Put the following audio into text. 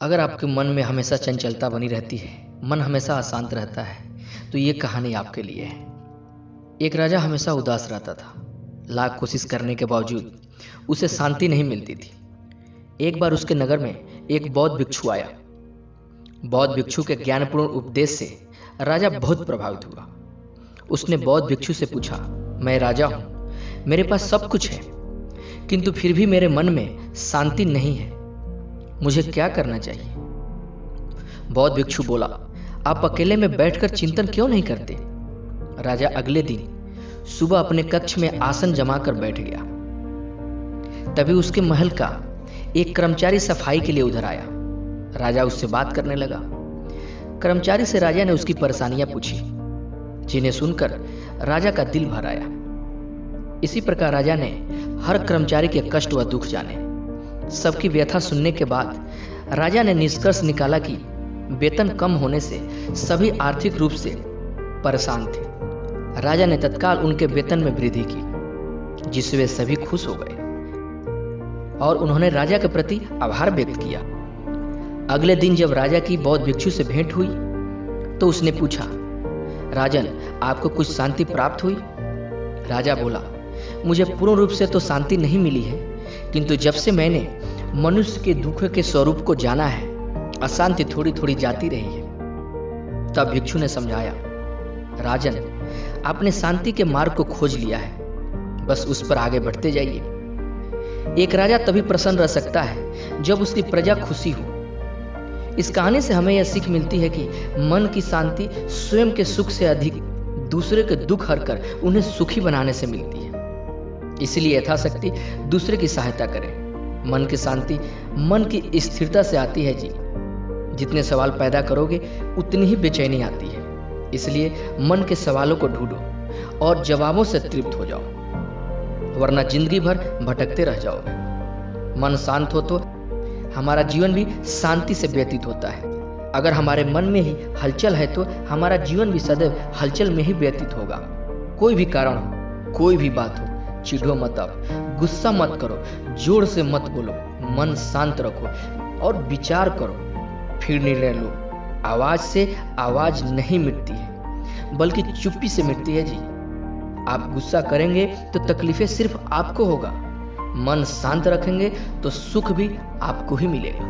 अगर आपके मन में हमेशा चंचलता बनी रहती है, मन हमेशा अशांत रहता है, तो ये कहानी आपके लिए है। एक राजा हमेशा उदास रहता था। लाख कोशिश करने के बावजूद उसे शांति नहीं मिलती थी। एक बार उसके नगर में एक बौद्ध भिक्षु आया। बौद्ध भिक्षु के ज्ञानपूर्ण उपदेश से राजा बहुत प्रभावित हुआ। उसने बौद्ध भिक्षु से पूछा, मैं राजा हूं, मेरे पास सब कुछ है, किंतु फिर भी मेरे मन में शांति नहीं है, मुझे क्या करना चाहिए? बौद्ध भिक्षु बोला, आप अकेले में बैठकर चिंतन क्यों नहीं करते? राजा अगले दिन सुबह अपने कक्ष में आसन जमाकर बैठ गया। तभी उसके महल का एक कर्मचारी सफाई के लिए उधर आया। राजा उससे बात करने लगा। कर्मचारी से राजा ने उसकी परेशानियां पूछी, जिन्हें सुनकर राजा का दिल भर आया। इसी प्रकार राजा ने हर कर्मचारी के कष्ट व दुख जाने। सबकी व्यथा सुनने के बाद राजा ने निष्कर्ष निकाला कि वेतन कम होने से सभी आर्थिक रूप से परेशान थे। राजा ने तत्काल उनके वेतन में वृद्धि की, जिससे वे सभी खुश हो गए और उन्होंने राजा के प्रति आभार व्यक्त किया। अगले दिन जब राजा की बौद्ध भिक्षु से भेंट हुई तो उसने पूछा, राजन, आपको कुछ शांति प्राप्त हुई? राजा बोला, मुझे पूर्ण रूप से तो शांति नहीं मिली है, किंतु जब से मैंने मनुष्य के दुख के स्वरूप को जाना है, अशांति थोड़ी थोड़ी जाती रही है। तब भिक्षु ने समझाया, राजन, आपने शांति के मार्ग को खोज लिया है, बस उस पर आगे बढ़ते जाइए। एक राजा तभी प्रसन्न रह सकता है जब उसकी प्रजा खुशी हो। इस कहानी से हमें यह सीख मिलती है कि मन की शांति स्वयं के सुख से अधिक दूसरे के दुख हरकर उन्हें सुखी बनाने से मिलती है। इसलिए यथाशक्ति दूसरे की सहायता करें। मन की शांति मन की स्थिरता से आती है जी। जितने सवाल पैदा करोगे उतनी ही बेचैनी आती है। इसलिए मन के सवालों को ढूंढो और जवाबों से तृप्त हो जाओ, वरना जिंदगी भर भटकते रह जाओगे। मन शांत हो तो हमारा जीवन भी शांति से व्यतीत होता है। अगर हमारे मन में ही हलचल है तो हमारा जीवन भी सदैव हलचल में ही व्यतीत होगा। कोई भी कारण हो, कोई भी बात हो, चिढ़ो मत, अब गुस्सा मत करो, जोर से मत बोलो, मन शांत रखो और विचार करो, फिर निर्णय लो। आवाज से आवाज नहीं मिटती है, बल्कि चुप्पी से मिटती है जी। आप गुस्सा करेंगे तो तकलीफें सिर्फ आपको होगा, मन शांत रखेंगे तो सुख भी आपको ही मिलेगा।